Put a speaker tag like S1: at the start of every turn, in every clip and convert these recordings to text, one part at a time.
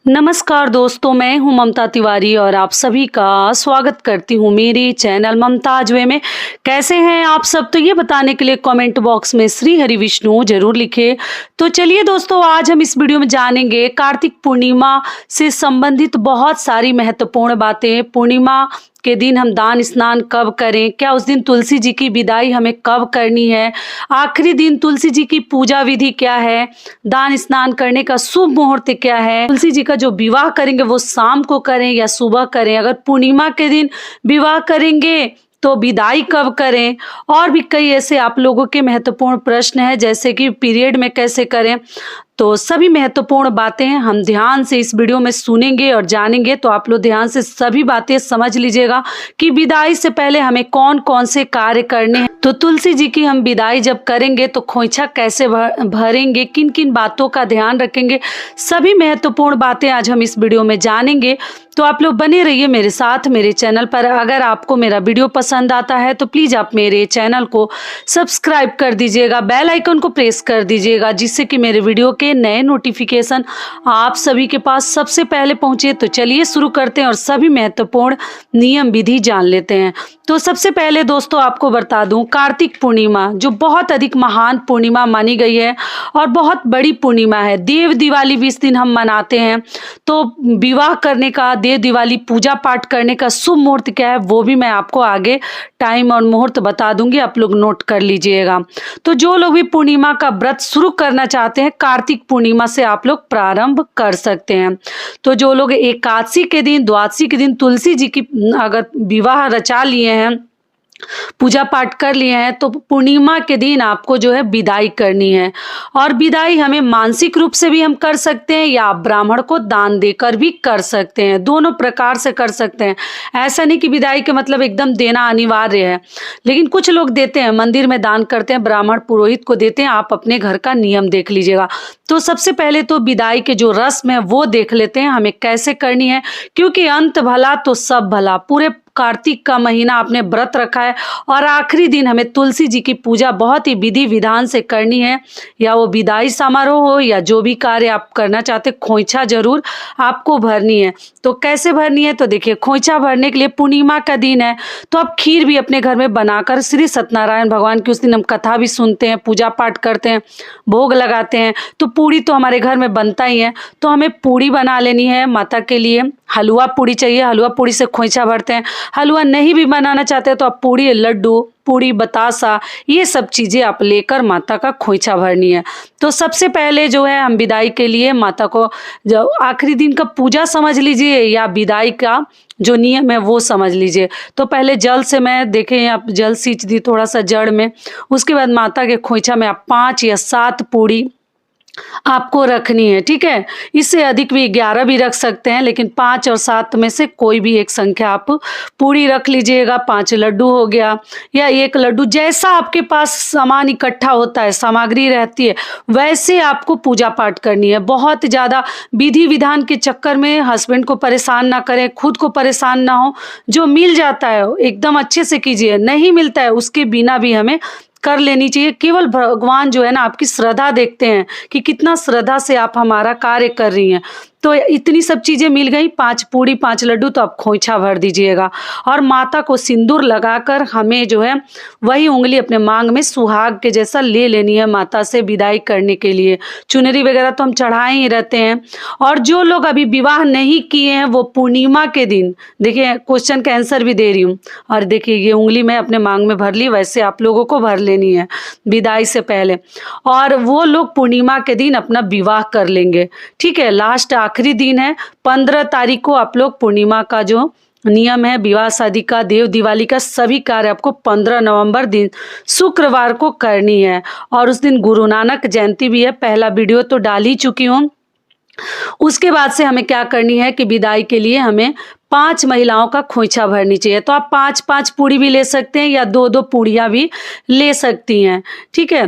S1: नमस्कार दोस्तों, मैं हूं ममता तिवारी और आप सभी का स्वागत करती हूं मेरे चैनल ममताज वे में। कैसे हैं आप सब? तो ये बताने के लिए कमेंट बॉक्स में श्री हरि विष्णु जरूर लिखें। तो चलिए दोस्तों, आज हम इस वीडियो में जानेंगे कार्तिक पूर्णिमा से संबंधित बहुत सारी महत्वपूर्ण बातें। पूर्णिमा के दिन हम दान स्नान कब करें, क्या उस दिन तुलसी जी की विदाई हमें कब करनी है, आखिरी दिन तुलसी जी की पूजा विधि क्या है, दान स्नान करने का शुभ मुहूर्त क्या है, तुलसी जी का जो विवाह करेंगे वो शाम को करें या सुबह करें, अगर पूर्णिमा के दिन विवाह करेंगे तो विदाई कब करें, और भी कई ऐसे आप लोगों के महत्वपूर्ण प्रश्न हैं, जैसे कि पीरियड में कैसे करें। तो सभी महत्वपूर्ण बातें हम ध्यान से इस वीडियो में सुनेंगे और जानेंगे। तो आप लोग ध्यान से सभी बातें समझ लीजिएगा कि विदाई से पहले हमें कौन कौन से कार्य करने हैं। तो तुलसी जी की हम विदाई जब करेंगे तो खोइछा कैसे भरेंगे, किन किन बातों का ध्यान रखेंगे, सभी महत्वपूर्ण बातें आज हम इस वीडियो में जानेंगे। तो आप लोग बने रहिए मेरे साथ मेरे चैनल पर। अगर आपको मेरा वीडियो पसंद आता है तो प्लीज़ आप मेरे चैनल को सब्सक्राइब कर दीजिएगा, बेल आइकन को प्रेस कर दीजिएगा, जिससे कि मेरे वीडियो के नए नोटिफिकेशन आप सभी के पास सबसे पहले पहुंचे। तो चलिए शुरू करते हैं और सभी महत्वपूर्ण नियम विधि जान लेते हैं। तो सबसे पहले दोस्तों आपको बता दूं, कार्तिक पूर्णिमा जो बहुत अधिक महान पूर्णिमा मानी गई है और बहुत बड़ी पूर्णिमा है। देव दिवाली भी इस दिन हम मनाते हैं। तो विवाह करने का, देव दिवाली पूजा पाठ करने का शुभ मुहूर्त क्या है वो भी मैं आपको आगे टाइम और मुहूर्त बता दूंगी, आप लोग नोट कर लीजिएगा। तो जो लोग भी पूर्णिमा का व्रत शुरू करना चाहते हैं, कार्तिक पूर्णिमा से आप लोग प्रारंभ कर सकते हैं। तो जो लोग एकादशी के दिन, द्वादशी के दिन तुलसी जी की अगर विवाह रचा लिए हैं, पूजा पाठ कर लिए हैं, तो पूर्णिमा के दिन आपको जो है विदाई करनी है। और विदाई हमें मानसिक रूप से भी हम कर सकते हैं या ब्राह्मण को दान देकर भी कर सकते हैं, दोनों प्रकार से कर सकते हैं। ऐसा नहीं कि विदाई के मतलब एकदम देना अनिवार्य है, लेकिन कुछ लोग देते हैं, मंदिर में दान करते हैं, ब्राह्मण पुरोहित को देते हैं। आप अपने घर का नियम देख लीजिएगा। तो सबसे पहले तो विदाई के जो रस्म है वो देख लेते हैं हमें कैसे करनी है, क्योंकि अंत भला तो सब भला। पूरे कार्तिक का महीना आपने व्रत रखा है और आखिरी दिन हमें तुलसी जी की पूजा बहुत ही विधि विधान से करनी है। या वो विदाई समारोह हो या जो भी कार्य आप करना चाहते, खोइछा जरूर आपको भरनी है। तो कैसे भरनी है, तो देखिए, खोइछा भरने के लिए पूर्णिमा का दिन है तो आप खीर भी अपने घर में बनाकर श्री सत्यनारायण भगवान की उस दिन हम कथा भी सुनते हैं, पूजा पाठ करते हैं, भोग लगाते हैं। तो पूड़ी तो हमारे घर में बनता ही है, तो हमें पूड़ी बना लेनी है माता के लिए। हलवा पूड़ी चाहिए, हलवा पूड़ी से खोइछा भरते हैं। हलवा नहीं भी बनाना चाहते तो आप पूड़ी, लड्डू, पूड़ी, बतासा, ये सब चीज़ें आप लेकर माता का खोइछा भरनी है। तो सबसे पहले जो है हम विदाई के लिए माता को, जो आखिरी दिन का पूजा समझ लीजिए या विदाई का जो नियम है वो समझ लीजिए। तो पहले जल से, मैं देखें आप, जल सींच दी थोड़ा सा जड़ में। उसके बाद माता के खोइछा में आप 5 या 7 पूड़ी आपको रखनी है, ठीक है। इससे अधिक भी 11 भी रख सकते हैं, लेकिन 5 और 7 में से कोई भी एक संख्या आप पूरी रख लीजिएगा। 5 लड्डू हो गया या 1 लड्डू, जैसा आपके पास सामान इकट्ठा होता है, सामग्री रहती है, वैसे आपको पूजा पाठ करनी है। बहुत ज़्यादा विधि विधान के चक्कर में हस्बैंड को परेशान ना करें, खुद को परेशान ना हो। जो मिल जाता है एकदम अच्छे से कीजिए, नहीं मिलता है उसके बिना भी हमें कर लेनी चाहिए। केवल भगवान जो है ना आपकी श्रद्धा देखते हैं कि कितना श्रद्धा से आप हमारा कार्य कर रही हैं। तो इतनी सब चीज़ें मिल गई, 5 पूड़ी 5 लड्डू, तो आप खोइछा भर दीजिएगा। और माता को सिंदूर लगाकर हमें जो है वही उंगली अपने मांग में सुहाग के जैसा ले लेनी है माता से विदाई करने के लिए। चुनरी वगैरह तो हम चढ़ाए ही रहते हैं। और जो लोग अभी विवाह नहीं किए हैं वो पूर्णिमा के दिन, देखिए क्वेश्चन का आंसर भी दे रही हूँ, और देखिए ये उंगली मैं अपने मांग में भर ली, वैसे आप लोगों को भर लेनी है विदाई से पहले। और वो लोग पूर्णिमा के दिन अपना विवाह कर लेंगे, ठीक है। लास्ट आखिरी दिन है 15 तारीख को। आप लोग पूर्णिमा का जो नियम है, विवाह शादी का, देव दिवाली का, सभी कार्य आपको 15 नवंबर दिन शुक्रवार को करनी है। और उस दिन गुरु नानक जयंती भी है। पहला वीडियो तो डाल ही चुकी हूँ। उसके बाद से हमें क्या करनी है कि विदाई के लिए हमें 5 महिलाओं का खोइछा भरनी चाहिए। तो आप 5-5 पूड़ी भी ले सकते हैं या 2-2 पूड़ियाँ भी ले सकती हैं, ठीक है।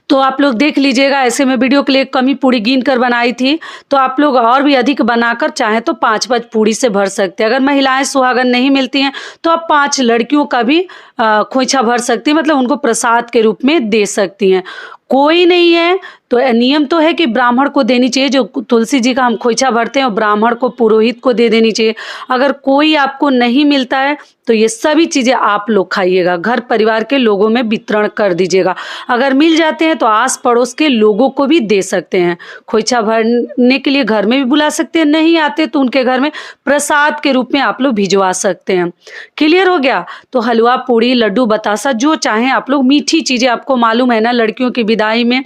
S1: तो आप लोग देख लीजिएगा, ऐसे में वीडियो के लिए कम ही पूड़ी गिन कर बनाई थी, तो आप लोग और भी अधिक बनाकर चाहें तो 5-5 पूड़ी से भर सकते हैं। अगर महिलाएं सुहागन नहीं मिलती हैं तो आप 5 लड़कियों का भी खोइछा भर सकती हैं, मतलब उनको प्रसाद के रूप में दे सकती हैं। कोई नहीं है तो नियम तो है कि ब्राह्मण को देनी चाहिए, जो तुलसी जी का हम खोइछा भरते हैं और ब्राह्मण को, पुरोहित को दे देनी चाहिए। अगर कोई आपको नहीं मिलता है तो ये सभी चीज़ें आप लोग खाइएगा, घर परिवार के लोगों में वितरण कर दीजिएगा। अगर मिल जाते हैं तो आस पड़ोस के लोगों को भी दे सकते हैं। खोइछा भरने के लिए घर में भी बुला सकते हैं, नहीं आते तो उनके घर में प्रसाद के रूप में आप लोग भिजवा सकते हैं। क्लियर हो गया? तो हलवा, पूड़ी, लड्डू, बतासा जो चाहें आप लोग, मीठी चीज़ें, आपको मालूम है ना लड़कियों की विदाई में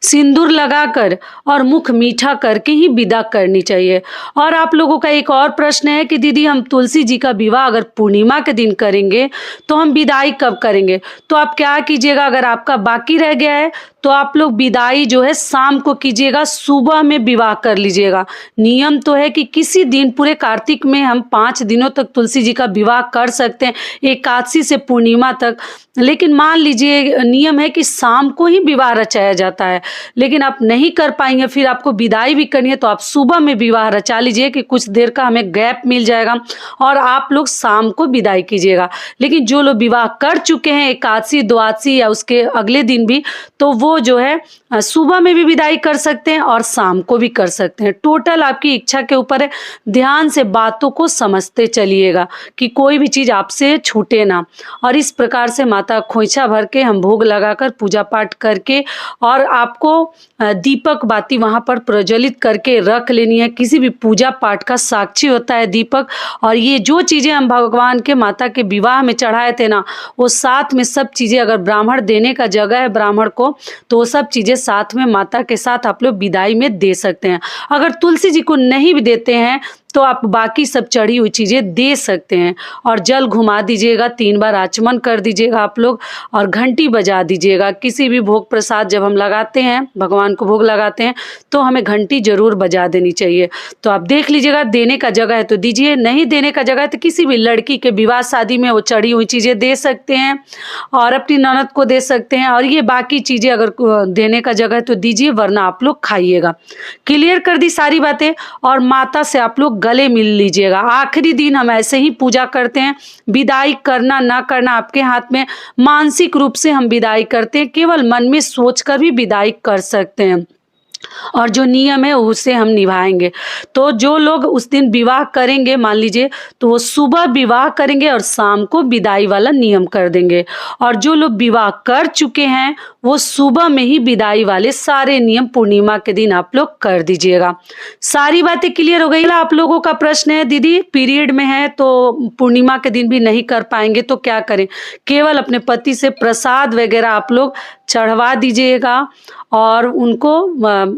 S1: सिंदूर लगाकर और मुख मीठा करके ही विदा करनी चाहिए। और आप लोगों का एक और प्रश्न है कि दीदी हम तुलसी जी का विवाह अगर पूर्णिमा के दिन करेंगे तो हम विदाई कब करेंगे? तो आप क्या कीजिएगा, अगर आपका बाकी रह गया है तो आप लोग विदाई जो है शाम को कीजिएगा, सुबह में विवाह कर लीजिएगा। नियम तो है कि किसी दिन पूरे कार्तिक में हम 5 दिनों तक तुलसी जी का विवाह कर सकते हैं, एकादशी से पूर्णिमा तक। लेकिन मान लीजिए नियम है कि शाम को ही विवाह रचाया जाता है, लेकिन आप नहीं कर पाएंगे, फिर आपको विदाई भी करनी है तो आप सुबह में विवाह रचा लीजिए कि कुछ देर का हमें गैप मिल जाएगा और आप लोग शाम को विदाई कीजिएगा। लेकिन जो लोग विवाह कर चुके हैं एकादशी, द्वादशी या उसके अगले दिन भी, तो वो जो है सुबह में भी विदाई कर सकते हैं और शाम को भी कर सकते हैं। टोटल आपकी इच्छा के ऊपर है। ध्यान से बातों को समझते चलिएगा कि कोई भी चीज़ आपसे छूटे ना। और इस प्रकार से माता खोइछा भर के हम भोग लगाकर पूजा पाठ करके, और आपको दीपक बाती वहाँ पर प्रज्वलित करके रख लेनी है। किसी भी पूजा पाठ का साक्षी होता है दीपक। और ये जो चीज़ें हम भगवान के, माता के विवाह में चढ़ाए थे ना, वो साथ में सब चीज़ें, अगर ब्राह्मण देने का जगह है ब्राह्मण को, तो वो सब चीज़ें साथ में माता के साथ आप लोग विदाई में दे सकते हैं। अगर तुलसी जी को नहीं भी देते हैं तो आप बाकी सब चढ़ी हुई चीज़ें दे सकते हैं। और जल घुमा दीजिएगा, 3 बार आचमन कर दीजिएगा आप लोग, और घंटी बजा दीजिएगा। किसी भी भोग प्रसाद जब हम लगाते हैं, भगवान को भोग लगाते हैं, तो हमें घंटी जरूर बजा देनी चाहिए। तो आप देख लीजिएगा, देने का जगह है तो दीजिए, नहीं देने का जगह है तो किसी भी लड़की के विवाह शादी में वो चढ़ी हुई चीज़ें दे सकते हैं और अपनी ननद को दे सकते हैं। और ये बाकी चीज़ें अगर देने का जगह है तो दीजिए, वरना आप लोग खाइएगा। क्लियर कर दी सारी बातें। और माता से आप लोग गले मिल लीजिएगा। आखिरी दिन हम ऐसे ही पूजा करते हैं, विदाई करना ना करना आपके हाथ में। मानसिक रूप से हम विदाई करते हैं, केवल मन में सोचकर भी विदाई कर सकते हैं, और जो नियम है उसे हम निभाएंगे। तो जो लोग उस दिन विवाह करेंगे, मान लीजिए, तो वो सुबह विवाह करेंगे और शाम को विदाई वाला नियम कर देंगे। और जो लोग विवाह कर चुके हैं वो सुबह में ही विदाई वाले सारे नियम पूर्णिमा के दिन आप लोग कर दीजिएगा। सारी बातें क्लियर हो गई? आप लोगों का प्रश्न है दीदी पीरियड में है तो पूर्णिमा के दिन भी नहीं कर पाएंगे तो क्या करें? केवल अपने पति से प्रसाद वगैरह आप लोग चढ़वा दीजिएगा और उनको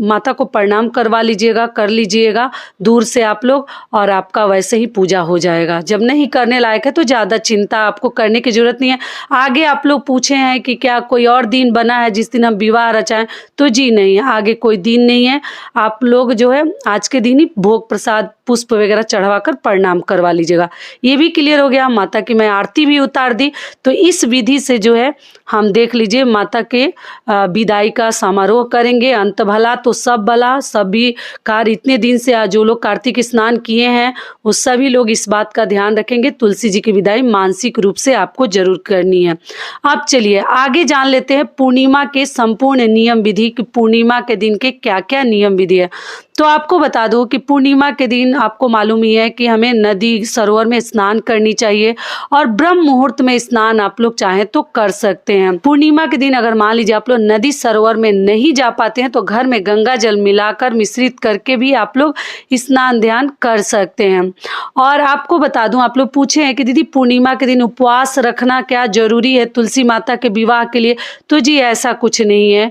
S1: माता को प्रणाम करवा लीजिएगा, कर लीजिएगा दूर से आप लोग, और आपका वैसे ही पूजा हो जाएगा। जब नहीं करने लायक है तो ज़्यादा चिंता आपको करने की ज़रूरत नहीं है। आगे आप लोग पूछे हैं कि क्या कोई और दिन बना है जिस दिन हम विवाह रचाएं, तो जी नहीं, आगे कोई दिन नहीं है। आप लोग जो है आज के दिन ही भोग प्रसाद पुष्प वगैरह चढ़वा कर प्रणाम करवा लीजिएगा। ये भी क्लियर हो गया। माता की मैं आरती भी उतार दी। तो इस विधि से जो है हम देख लीजिए माता के विदाई का समारोह करेंगे। अंत भला तो सब भला। सभी कार्य इतने दिन से आज जो लोग कार्तिक स्नान किए हैं वो सभी लोग इस बात का ध्यान रखेंगे, तुलसी जी की विदाई मानसिक रूप से आपको जरूर करनी है। अब चलिए आगे जान लेते हैं पूर्णिमा के संपूर्ण नियम विधि कि पूर्णिमा के दिन के क्या क्या नियम विधि है। तो आपको बता दूं कि पूर्णिमा के दिन आपको मालूम ही है कि हमें नदी सरोवर में स्नान करनी चाहिए, और ब्रह्म मुहूर्त में स्नान आप लोग चाहें तो कर सकते हैं। पूर्णिमा के दिन अगर मान लीजिए आप लोग नदी सरोवर में नहीं जा पाते हैं तो घर में गंगा जल मिलाकर मिश्रित करके भी आप लोग स्नान ध्यान कर सकते हैं। और आपको बता दूं, आप लोग पूछे हैं कि दीदी पूर्णिमा के दिन उपवास रखना क्या जरूरी है तुलसी माता के विवाह के लिए? तो जी ऐसा कुछ नहीं है,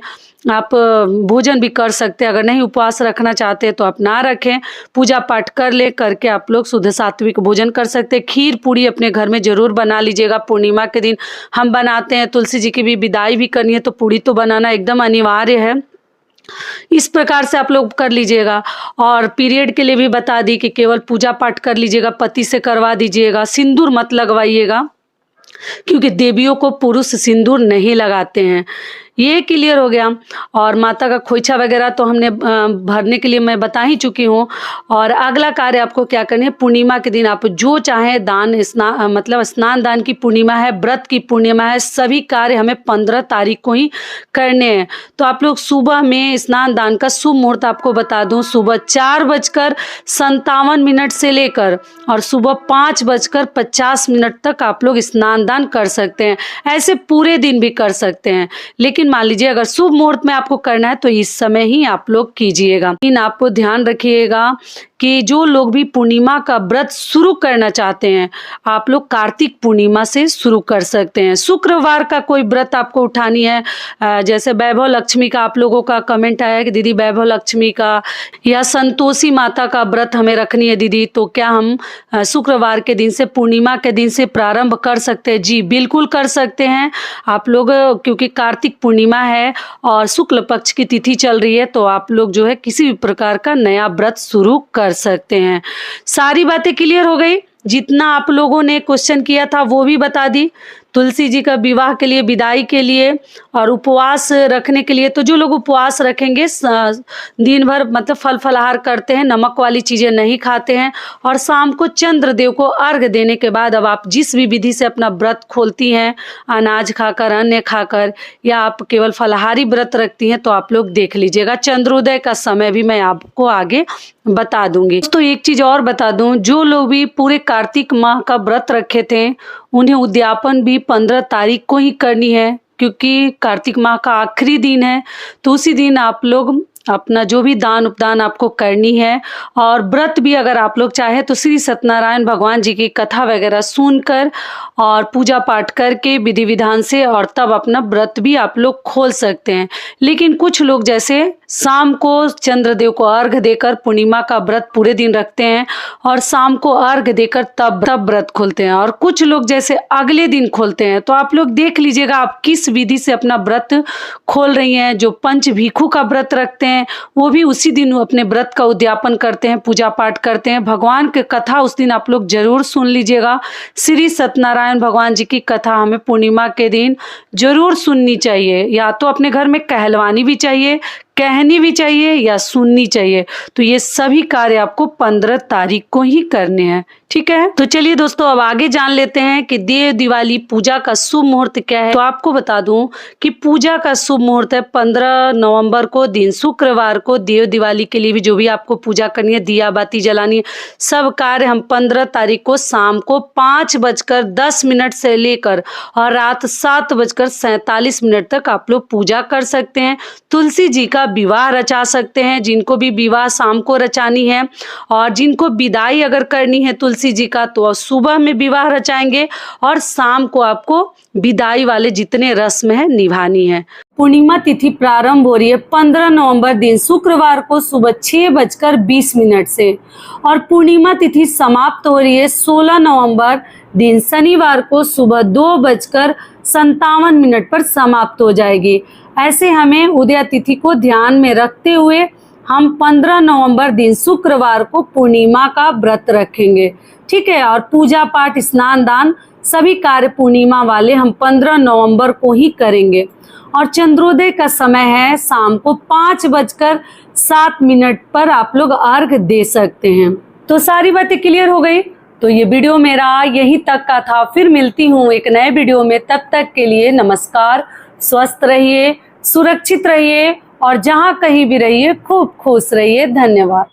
S1: आप भोजन भी कर सकते हैं। अगर नहीं उपवास रखना चाहते हैं तो आप ना रखें, पूजा पाठ कर ले करके आप लोग शुद्ध सात्विक भोजन कर सकते हैं। खीर पूड़ी अपने घर में जरूर बना लीजिएगा। पूर्णिमा के दिन हम बनाते हैं, तुलसी जी की भी विदाई भी करनी है तो पूड़ी तो बनाना एकदम अनिवार्य है। इस प्रकार से आप लोग कर लीजिएगा। और पीरियड के लिए भी बता दी कि केवल पूजा पाठ कर लीजिएगा, पति से करवा दीजिएगा। सिंदूर मत लगवाइएगा क्योंकि देवियों को पुरुष सिंदूर नहीं लगाते हैं। ये क्लियर हो गया। और माता का खोइछा वगैरह तो हमने भरने के लिए मैं बता ही चुकी हूँ। और अगला कार्य आपको क्या करनी है, पूर्णिमा के दिन आप जो चाहें दान मतलब स्नान दान की पूर्णिमा है, व्रत की पूर्णिमा है, सभी कार्य हमें 15 तारीख को ही करने हैं। तो आप लोग सुबह में स्नान दान का शुभ मुहूर्त आपको बता दूं, सुबह 4:57 से लेकर और सुबह 5:50 तक आप लोग स्नान दान कर सकते हैं। ऐसे पूरे दिन भी कर सकते हैं, लेकिन मान लीजिए अगर शुभ मुहूर्त में आपको करना है तो इस समय ही आप लोग कीजिएगा। लेकिन आपको ध्यान रखिएगा कि जो लोग भी पूर्णिमा का व्रत शुरू करना चाहते हैं, आप लोग कार्तिक पूर्णिमा से शुरू कर सकते हैं। शुक्रवार का कोई व्रत आपको उठानी है, जैसे वैभव लक्ष्मी का आप लोगों का कमेंट आया कि दीदी वैभव लक्ष्मी का या संतोषी माता का व्रत हमें रखनी है दीदी, तो क्या हम शुक्रवार के दिन से, पूर्णिमा के दिन से प्रारंभ कर सकते हैं? जी बिल्कुल कर सकते हैं आप लोग, क्योंकि कार्तिक पूर्णिमा है और शुक्ल पक्ष की तिथि चल रही है, तो आप लोग जो है किसी भी प्रकार का नया व्रत शुरू कर सकते हैं। सारी बातें क्लियर हो गई? जितना आप लोगों ने क्वेश्चन किया था वो भी बता दी। तुलसी जी का विवाह के लिए, विदाई के लिए और उपवास रखने के लिए, तो जो लोग उपवास रखेंगे, दिन भर मतलब फल फलाहार करते हैं, नमक वाली चीज़ें नहीं खाते हैं, और शाम को चंद्रदेव को अर्घ देने के बाद अब आप जिस भी विधि से अपना व्रत खोलती हैं, अनाज खाकर, अन्न खाकर, या आप केवल फलाहारी व्रत रखती हैं, तो आप लोग देख लीजिएगा। चंद्रोदय का समय भी मैं आपको आगे बता दूंगी। तो एक चीज़ और बता दूं, जो लोग भी पूरे कार्तिक माह का व्रत रखे थे उन्हें उद्यापन भी 15 तारीख को ही करनी है, क्योंकि कार्तिक माह का आखिरी दिन है। तो उसी दिन आप लोग अपना जो भी दान उपदान आपको करनी है, और व्रत भी अगर आप लोग चाहे तो श्री सत्यनारायण भगवान जी की कथा वगैरह सुनकर और पूजा पाठ करके विधि विधान से, और तब अपना व्रत भी आप लोग खोल सकते हैं। लेकिन कुछ लोग जैसे शाम को चंद्रदेव को अर्घ देकर पूर्णिमा का व्रत पूरे दिन रखते हैं और शाम को अर्घ देकर तब व्रत खोलते हैं, और कुछ लोग जैसे अगले दिन खोलते हैं। तो आप लोग देख लीजिएगा आप किस विधि से अपना व्रत खोल रही हैं। जो पंच भीखू का व्रत रखते हैं वो भी उसी दिन अपने व्रत का उद्यापन करते हैं, पूजा पाठ करते हैं। भगवान की कथा उस दिन आप लोग जरूर सुन लीजिएगा। श्री सत्यनारायण भगवान जी की कथा हमें पूर्णिमा के दिन जरूर सुननी चाहिए, या तो अपने घर में कहलवानी भी चाहिए, कहनी भी चाहिए, या सुननी चाहिए। तो ये सभी कार्य आपको 15 तारीख को ही करने हैं, ठीक है। तो चलिए दोस्तों, अब आगे जान लेते हैं कि देव दिवाली पूजा का शुभ मुहूर्त क्या है। तो आपको बता दूं कि पूजा का शुभ मुहूर्त है 15 नवंबर को, दिन शुक्रवार को। देव दिवाली के लिए भी जो भी आपको पूजा करनी है, दिया बाती जलानी है, सब कार्य हम 15 तारीख को शाम को 5:10 से लेकर और रात 7:47 तक आप लोग पूजा कर सकते हैं। तुलसी जी का विवाह रचा सकते हैं, जिनको भी विवाह शाम को रचानी है, और जिनको विदाई अगर करनी है तुलसी जी का, तो सुबह में विवाह रचाएंगे और शाम को आपको विदाई वाले जितने रस्म है निभानी है। पूर्णिमा तिथि प्रारंभ हो रही है 15 नवंबर दिन शुक्रवार को सुबह 6:20 से, और पूर्णिमा तिथि समाप्त हो रही है 16 नवंबर दिन शनिवार को सुबह 2:57 पर समाप्त हो जाएगी। ऐसे हमें उदय तिथि को ध्यान में रखते हुए हम 15 नवंबर दिन शुक्रवार को पूर्णिमा का व्रत रखेंगे, ठीक है। और पूजा पाठ, स्नान दान, सभी कार्य पूर्णिमा वाले हम 15 नवंबर को ही करेंगे। और चंद्रोदय का समय है शाम को 5:07 पर आप लोग अर्घ दे सकते हैं। तो सारी बातें क्लियर हो गई। तो ये वीडियो मेरा यहीं तक का था, फिर मिलती हूँ एक नए वीडियो में। तब तक के लिए नमस्कार, स्वस्थ रहिए, सुरक्षित रहिए, और जहाँ कहीं भी रहिए खूब खुश रहिए। धन्यवाद।